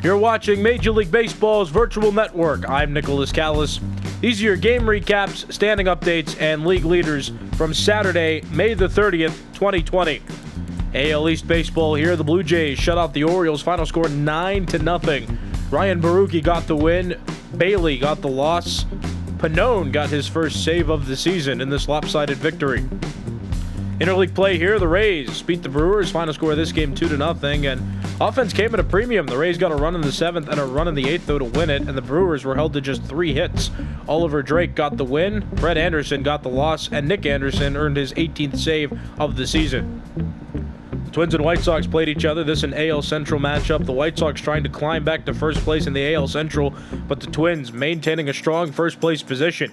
You're watching Major League Baseball's virtual network. I'm Nicholas Callis. These are your game recaps, standing updates, and league leaders from Saturday, May the 30th, 2020. AL East Baseball here. The Blue Jays shut out the Orioles. Final score 9-0. Ryan Baruki got the win. Bailey got the loss. Pannone got his first save of the season in this lopsided victory. Interleague play here. The Rays beat the Brewers. Final score of this game 2-0. And offense came at a premium. The Rays got a run in the 7th and a run in the 8th, though, to win it. And the Brewers were held to just 3 hits. Oliver Drake got the win. Brett Anderson got the loss. And Nick Anderson earned his 18th save of the season. The Twins and White Sox played each other. This an AL Central matchup. The White Sox trying to climb back to first place in the AL Central, but the Twins maintaining a strong first place position.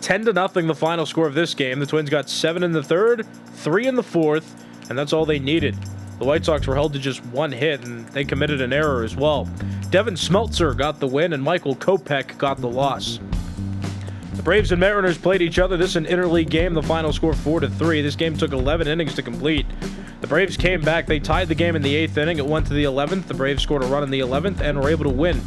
10-0 the final score of this game. The Twins got 7 in the 3rd, 3 in the 4th, and that's all they needed. The White Sox were held to just 1 hit, and they committed an error as well. Devin Smeltzer got the win, and Michael Kopech got the loss. The Braves and Mariners played each other. This is an interleague game. The final score 4-3. This game took 11 innings to complete. The Braves came back. They tied the game in the 8th inning. It went to the 11th. The Braves scored a run in the 11th and were able to win.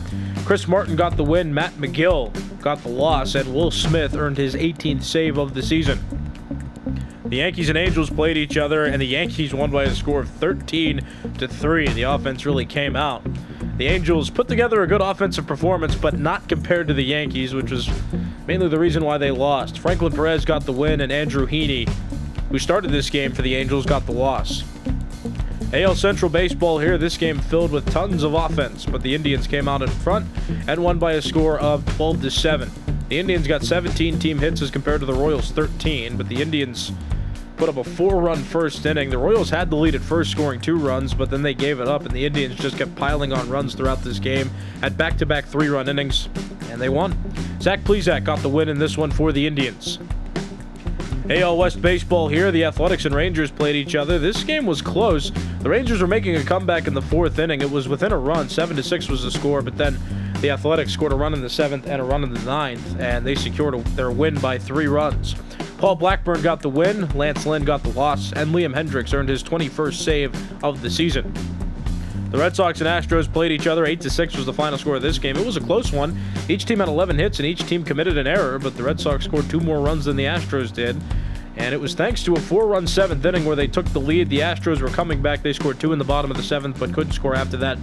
Chris Martin got the win. Matt McGill got the loss, and Will Smith earned his 18th save of the season. The Yankees and Angels played each other, and the Yankees won by a score of 13-3. The offense really came out. The Angels put together a good offensive performance, but not compared to the Yankees, which was mainly the reason why they lost. Franklin Perez got the win, and Andrew Heaney, who started this game for the Angels, got the loss. AL Central Baseball here. This game filled with tons of offense, but the Indians came out in front and won by a score of 12-7. The Indians got 17 team hits as compared to the Royals 13, but the Indians put up a 4-run first inning. The Royals had the lead at first, scoring 2 runs, but then they gave it up, and the Indians just kept piling on runs throughout this game at back-to-back 3-run innings, and they won. Zach Plesac got the win in this one for the Indians. AL West Baseball here. The Athletics and Rangers played each other. This game was close. The Rangers were making a comeback in the 4th inning. It was within a run. 7-6 was the score, but then the Athletics scored a run in the 7th and a run in the 9th, and they secured their win by 3 runs. Paul Blackburn got the win, Lance Lynn got the loss, and Liam Hendricks earned his 21st save of the season. The Red Sox and Astros played each other. 8-6 was the final score of this game. It was a close one. Each team had 11 hits, and each team committed an error, but the Red Sox scored 2 more runs than the Astros did. And it was thanks to a 4-run 7th inning where they took the lead. The Astros were coming back. They scored 2 in the bottom of the 7th, but couldn't score after that.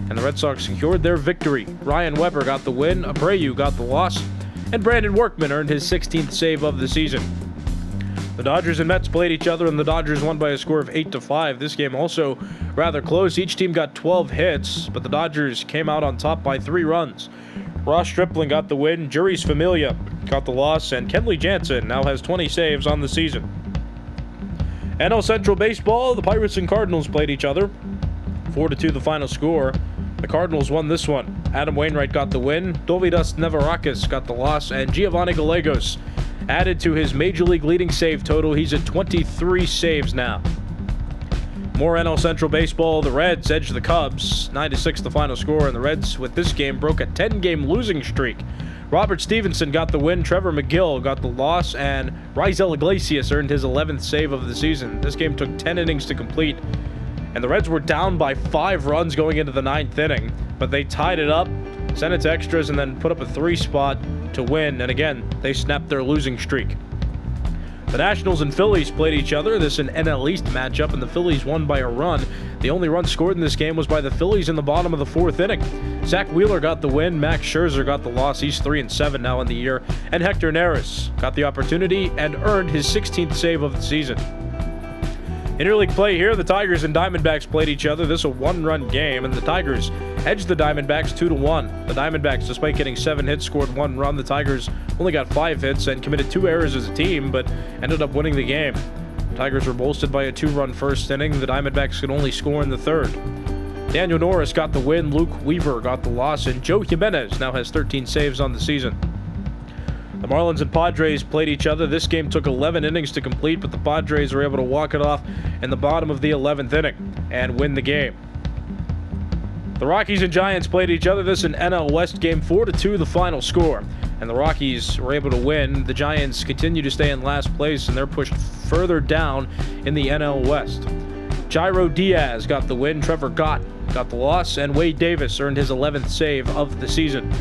And the Red Sox secured their victory. Ryan Weber got the win, Abreu got the loss, and Brandon Workman earned his 16th save of the season. The Dodgers and Mets played each other, and the Dodgers won by a score of 8-5. This game also rather close. Each team got 12 hits, but the Dodgers came out on top by 3 runs. Ross Stripling got the win, Juris Familia got the loss, and Kenley Jansen now has 20 saves on the season. NL Central Baseball, the Pirates and Cardinals played each other. 4-2 the final score. The Cardinals won this one. Adam Wainwright got the win, Dovydas Nevarakis got the loss, and Giovanni Gallegos added to his Major League leading save total. He's at 23 saves now. More NL Central Baseball. The Reds edged the Cubs. 9-6 the final score, and the Reds with this game broke a 10-game losing streak. Robert Stevenson got the win, Trevor McGill got the loss, and Raisel Iglesias earned his 11th save of the season. This game took 10 innings to complete, and the Reds were down by 5 runs going into the 9th inning, but they tied it up, sent it to extras, and then put up a 3 spot to win, and again, they snapped their losing streak. The Nationals and Phillies played each other. This is an NL East matchup, and the Phillies won by a run. The only run scored in this game was by the Phillies in the bottom of the 4th inning. Zach Wheeler got the win, Max Scherzer got the loss. He's 3-7 now in the year, and Hector Neris got the opportunity and earned his 16th save of the season. Interleague play here. The Tigers and Diamondbacks played each other. This is a 1-run game, and the Tigers edged the Diamondbacks 2-1. The Diamondbacks, despite getting 7 hits, scored 1 run. The Tigers only got 5 hits and committed 2 errors as a team, but ended up winning the game. The Tigers were bolstered by a 2-run first inning. The Diamondbacks could only score in the 3rd. Daniel Norris got the win, Luke Weaver got the loss, and Joe Jimenez now has 13 saves on the season. The Marlins and Padres played each other. This game took 11 innings to complete, but the Padres were able to walk it off in the bottom of the 11th inning and win the game. The Rockies and Giants played each other. This is an NL West game, 4-2 the final score. And the Rockies were able to win. The Giants continue to stay in last place, and they're pushed further down in the NL West. Jairo Diaz got the win. Trevor Gott got the loss, and Wade Davis earned his 11th save of the season.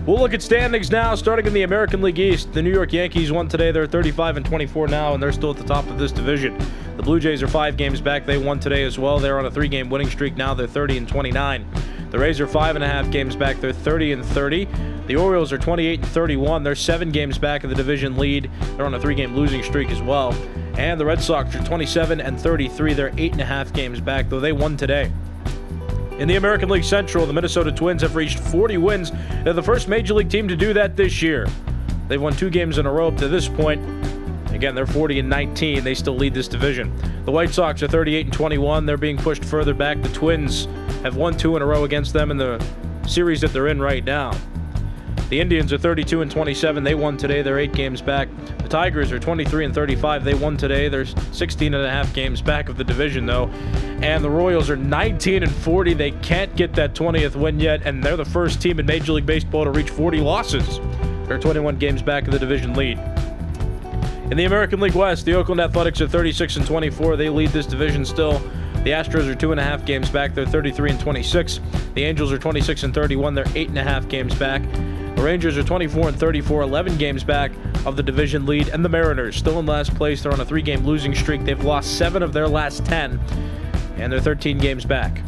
We'll look at standings now, starting in the American League East. The New York Yankees won today. They're 35-24 now, and they're still at the top of this division. The Blue Jays are 5 games back. They won today as well. They're on a 3-game winning streak now. They're 30-29. The Rays are 5.5 games back. They're 30-30. The Orioles are 28-31. They're 7 games back of the division lead. They're on a 3-game losing streak as well. And the Red Sox are 27-33. They're 8.5 games back, though they won today. In the American League Central, the Minnesota Twins have reached 40 wins. They're the first Major League team to do that this year. They've won 2 games in a row up to this point. Again, they're 40-19. They still lead this division. The White Sox are 38-21. They're being pushed further back. The Twins have won 2 in a row against them in the series that they're in right now. The Indians are 32-27. They won today. They're 8 games back. The Tigers are 23-35. They won today. They're 16.5 games back of the division, though. And the Royals are 19-40. They can't get that 20th win yet, and they're the first team in Major League Baseball to reach 40 losses. They're 21 games back of the division lead. In the American League West, the Oakland Athletics are 36-24. They lead this division still. The Astros are 2.5 games back. They're 33-26. The Angels are 26-31. They're 8.5 games back. The Rangers are 24-34, 11 games back of the division lead. And the Mariners, still in last place. They're on a 3-game losing streak. They've lost 7 of their last 10, and they're 13 games back.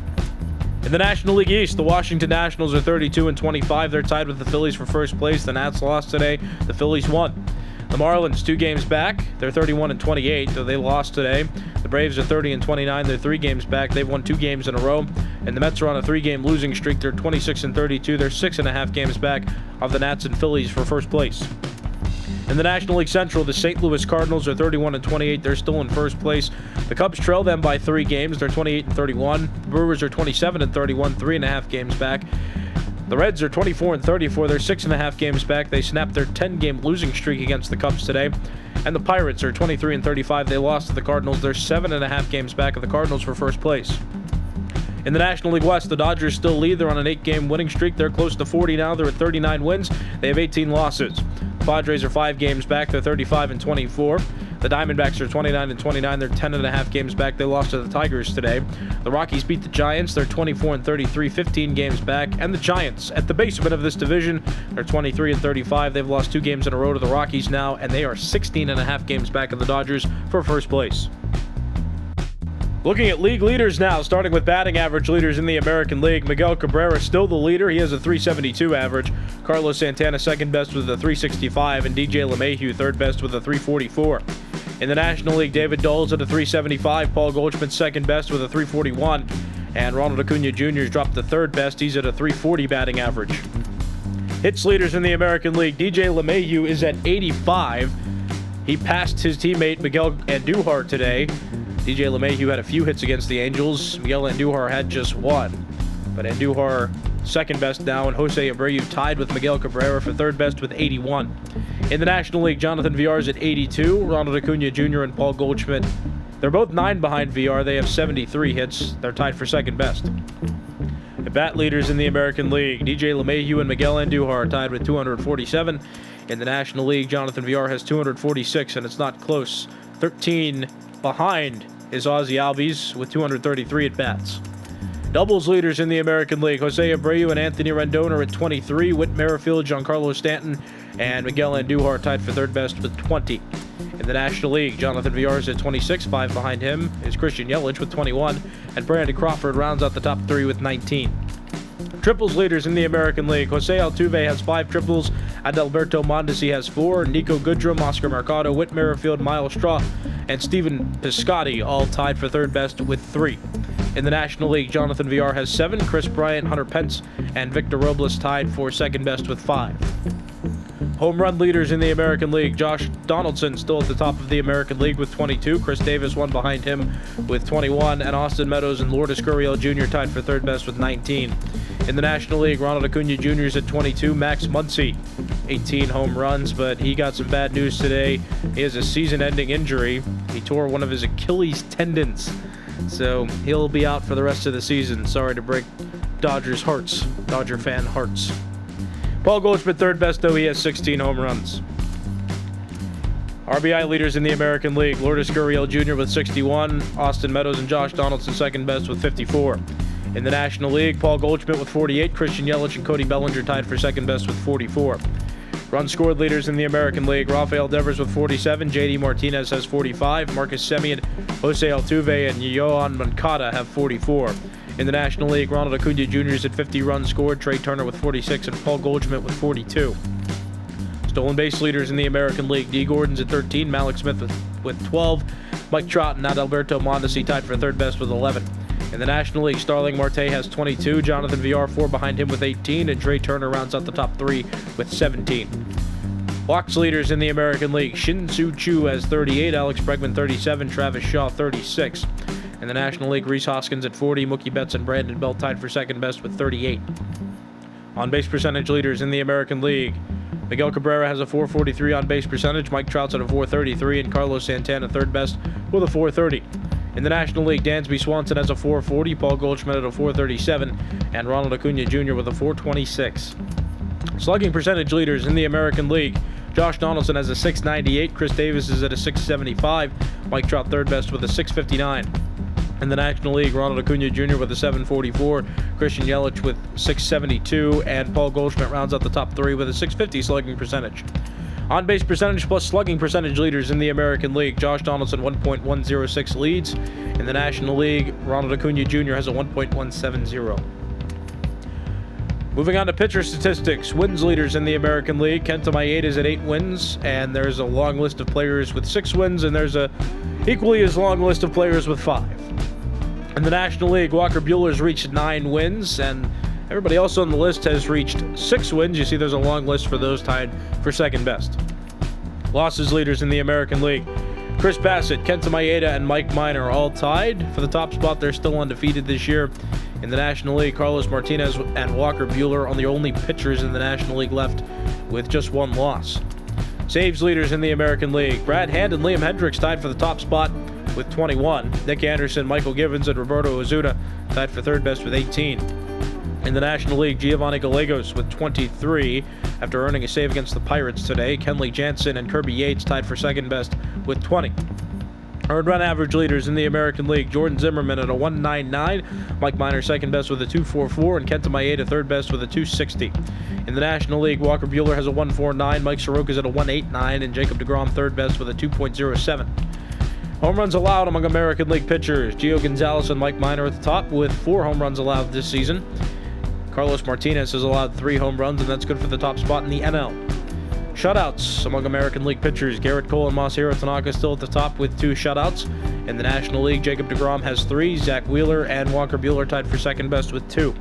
In the National League East, the Washington Nationals are 32-25. They're tied with the Phillies for first place. The Nats lost today. The Phillies won. The Marlins, 2 games back. They're 31-28, though they lost today. The Braves are 30-29. They're 3 games back. They've won 2 games in a row. And the Mets are on a 3-game losing streak. They're 26-32. They're 6.5 games back of the Nats and Phillies for first place. In the National League Central, the St. Louis Cardinals are 31-28. They're still in first place. The Cubs trail them by 3 games. They're 28-31. The Brewers are 27-31, 3.5 games back. The Reds are 24-34. They're 6.5 games back. They snapped their 10-game losing streak against the Cubs today. And the Pirates are 23-35. They lost to the Cardinals. They're 7.5 games back of the Cardinals for first place. In the National League West, the Dodgers still lead. They're on an 8-game winning streak. They're close to 40 now. They're at 39 wins. They have 18 losses. The Padres are 5 games back. They're 35-24. The Diamondbacks are 29-29. They're 10.5 games back. They lost to the Tigers today. The Rockies beat the Giants. They're 24-33, 15 games back. And the Giants, at the basement of this division, they're 23-35. They've lost 2 games in a row to the Rockies now, and they are 16.5 games back of the Dodgers for first place. Looking at league leaders now, starting with batting average leaders in the American League. Miguel Cabrera still the leader. He has a .372 average. Carlos Santana second best with a .365, and DJ LeMahieu third best with a .344. In the National League, David Dole's at a .375. Paul Goldschmidt second best with a .341. And Ronald Acuna Jr. has dropped to third best. He's at a .340 batting average. Hits leaders in the American League. DJ LeMahieu is at 85. He passed his teammate Miguel Andujar today. DJ LeMahieu had a few hits against the Angels. Miguel Andujar had just 1. But Andujar second best now, and Jose Abreu tied with Miguel Cabrera for third best with 81. In the National League, Jonathan Villar is at 82. Ronald Acuna Jr. and Paul Goldschmidt, they're both 9 behind Villar. They have 73 hits. They're tied for second best. The bat leaders in the American League, DJ LeMahieu and Miguel Andujar are tied with 247. In the National League, Jonathan Villar has 246, and it's not close. 13 behind is Ozzie Albies with 233 at-bats. Doubles leaders in the American League, Jose Abreu and Anthony Rendon are at 23. Whit Merrifield, Giancarlo Stanton, and Miguel Andujar tied for third best with 20. In the National League, Jonathan Villar is at 26. 5 behind him is Christian Yelich with 21. And Brandon Crawford rounds out the top 3 with 19. Triples leaders in the American League, Jose Altuve has 5 triples. Adalberto Mondesi has 4. Nico Goodrum, Oscar Mercado, Whit Merrifield, Miles Straw, and Steven Piscotty all tied for third best with 3. In the National League, Jonathan Villar has 7. Chris Bryant, Hunter Pence, and Victor Robles tied for second best with 5. Home run leaders in the American League, Josh Donaldson still at the top of the American League with 22. Chris Davis one behind him with 21. And Austin Meadows and Lourdes Gurriel Jr. tied for third best with 19. In the National League, Ronald Acuna Jr. is at 22. Max Muncy, 18 home runs, but he got some bad news today. He has a season-ending injury. He tore one of his Achilles tendons, so he'll be out for the rest of the season. Sorry to break Dodgers hearts, Dodger fan hearts. Paul Goldschmidt third best, though. He has 16 home runs. RBI leaders in the American League, Lourdes Gurriel Jr. with 61. Austin Meadows and Josh Donaldson second best with 54. In the National League, Paul Goldschmidt with 48, Christian Yelich and Cody Bellinger tied for second best with 44. Runs scored leaders in the American League, Rafael Devers with 47, JD Martinez has 45, Marcus Semien, Jose Altuve, and Yoan Moncada have 44. In the National League, Ronald Acuna Jr. is at 50 runs scored, Trey Turner with 46, and Paul Goldschmidt with 42. Stolen base leaders in the American League, D. Gordon's at 13, Malik Smith with 12, Mike Trout and Adalberto Mondesi tied for third best with 11. In the National League, Starling Marte has 22, Jonathan Villar 4 behind him with 18, and Trey Turner rounds out the top 3 with 17. Walks leaders in the American League, Shin-Soo Choo has 38, Alex Bregman 37, Travis Shaw 36. In the National League, Rhys Hoskins at 40, Mookie Betts and Brandon Belt tied for second best with 38. On-base percentage leaders in the American League, Miguel Cabrera has a .443 on-base percentage, Mike Trout's at a .433, and Carlos Santana third best with a .430. In the National League, Dansby Swanson has a .440, Paul Goldschmidt at a .437, and Ronald Acuna Jr. with a .426. Slugging percentage leaders in the American League, Josh Donaldson has a .698, Chris Davis is at a .675, Mike Trout third best with a .659. In the National League, Ronald Acuna Jr. with a .744, Christian Yelich with .672, and Paul Goldschmidt rounds out the top 3 with a .650 slugging percentage. On-base percentage plus slugging percentage leaders in the American League, Josh Donaldson 1.106 leads. In the National League, Ronald Acuna Jr. has a 1.170. Moving on to pitcher statistics, wins leaders in the American League, Kenta Maeda is at 8 wins, and there's a long list of players with 6 wins, and there's a equally as long list of players with 5. In the National League, Walker Buehler's reached 9 wins, and everybody else on the list has reached 6 wins. You see there's a long list for those tied for second best. Losses leaders in the American League, Chris Bassett, Kenta Maeda, and Mike Minor are all tied for the top spot. They're still undefeated this year. In the National League, Carlos Martinez and Walker Buehler are the only pitchers in the National League left with just 1 loss. Saves leaders in the American League, Brad Hand and Liam Hendricks tied for the top spot with 21. Nick Anderson, Michael Givens, and Roberto Ozuna tied for third best with 18. In the National League, Giovanni Gallegos with 23 after earning a save against the Pirates today. Kenley Jansen and Kirby Yates tied for second best with 20. Earned run average leaders in the American League, Jordan Zimmerman at a 1.99, Mike Minor second best with a 2.44, and Kenta Maeda third best with a 2.60. In the National League, Walker Buehler has a 1.49, Mike Soroka's at a 1.89, and Jacob deGrom third best with a 2.07. Home runs allowed among American League pitchers, Gio Gonzalez and Mike Minor at the top with 4 home runs allowed this season. Carlos Martinez has allowed 3 home runs, and that's good for the top spot in the NL. Shutouts among American League pitchers, Garrett Cole and Masahiro Tanaka still at the top with 2 shutouts. In the National League, Jacob deGrom has 3, Zach Wheeler and Walker Buehler tied for second best with 2.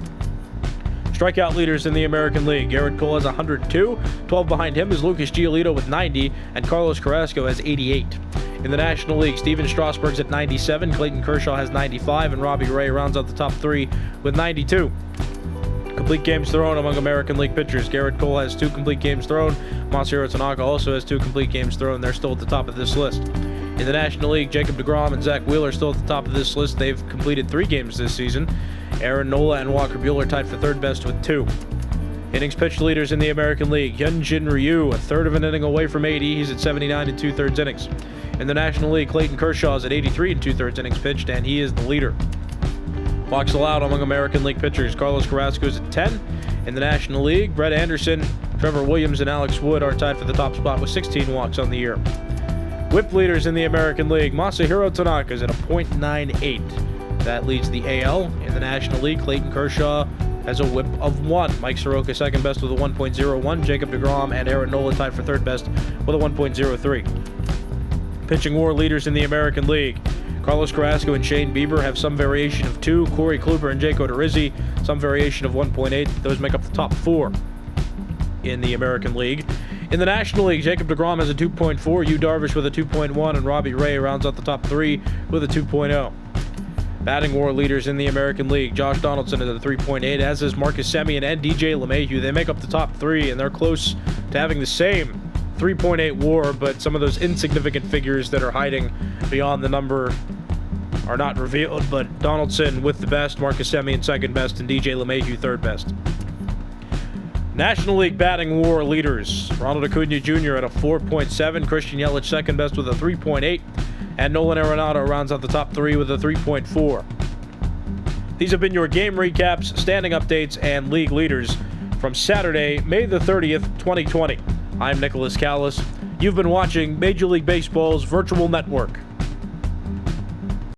Strikeout leaders in the American League, Garrett Cole has 102, 12 behind him is Lucas Giolito with 90, and Carlos Carrasco has 88. In the National League, Steven Strasburg's at 97, Clayton Kershaw has 95, and Robbie Ray rounds out the top 3 with 92. Complete games thrown among American League pitchers, Garrett Cole has 2 complete games thrown, Masahiro Tanaka also has 2 complete games thrown. They're still at the top of this list. In the National League, Jacob deGrom and Zach Wheeler are still at the top of this list. They've completed 3 games this season. Aaron Nola and Walker Buehler tied for third best with 2. Innings pitched leaders in the American League, Hyunjin Ryu, a third of an inning away from 80. He's at 79 2/3 innings. In the National League, Clayton Kershaw is at 83 2/3 innings pitched, and he is the leader. Walks allowed among American League pitchers, Carlos Carrasco is at 10. In the National League, Brett Anderson, Trevor Williams, and Alex Wood are tied for the top spot with 16 walks on the year. Whip leaders in the American League, Masahiro Tanaka is at a .98. That leads the AL. In the National League, Clayton Kershaw has a whip of 1. Mike Soroka second best with a 1.01. Jacob deGrom and Aaron Nola tied for third best with a 1.03. Pitching WAR leaders in the American League, Carlos Carrasco and Shane Bieber have some variation of 2. Corey Kluber and Jake Odorizzi, some variation of 1.8. Those make up the top 4 in the American League. In the National League, Jacob deGrom has a 2.4, Yu Darvish with a 2.1, and Robbie Ray rounds out the top 3 with a 2.0. Batting WAR leaders in the American League, Josh Donaldson is at a 3.8, as is Marcus Semien and DJ LeMahieu. They make up the top 3, and they're close to having the same 3.8 WAR, but some of those insignificant figures that are hiding beyond the number are not revealed. But Donaldson with the best, Marcus Semien second best, and DJ LeMahieu third best. National League batting WAR leaders, Ronald Acuna Jr. at a 4.7, Christian Yelich second best with a 3.8, and Nolan Arenado rounds out the top 3 with a 3.4. These have been your game recaps, standing updates, and league leaders from Saturday, May the 30th, 2020. I'm Nicholas Callis. You've been watching Major League Baseball's Virtual Network.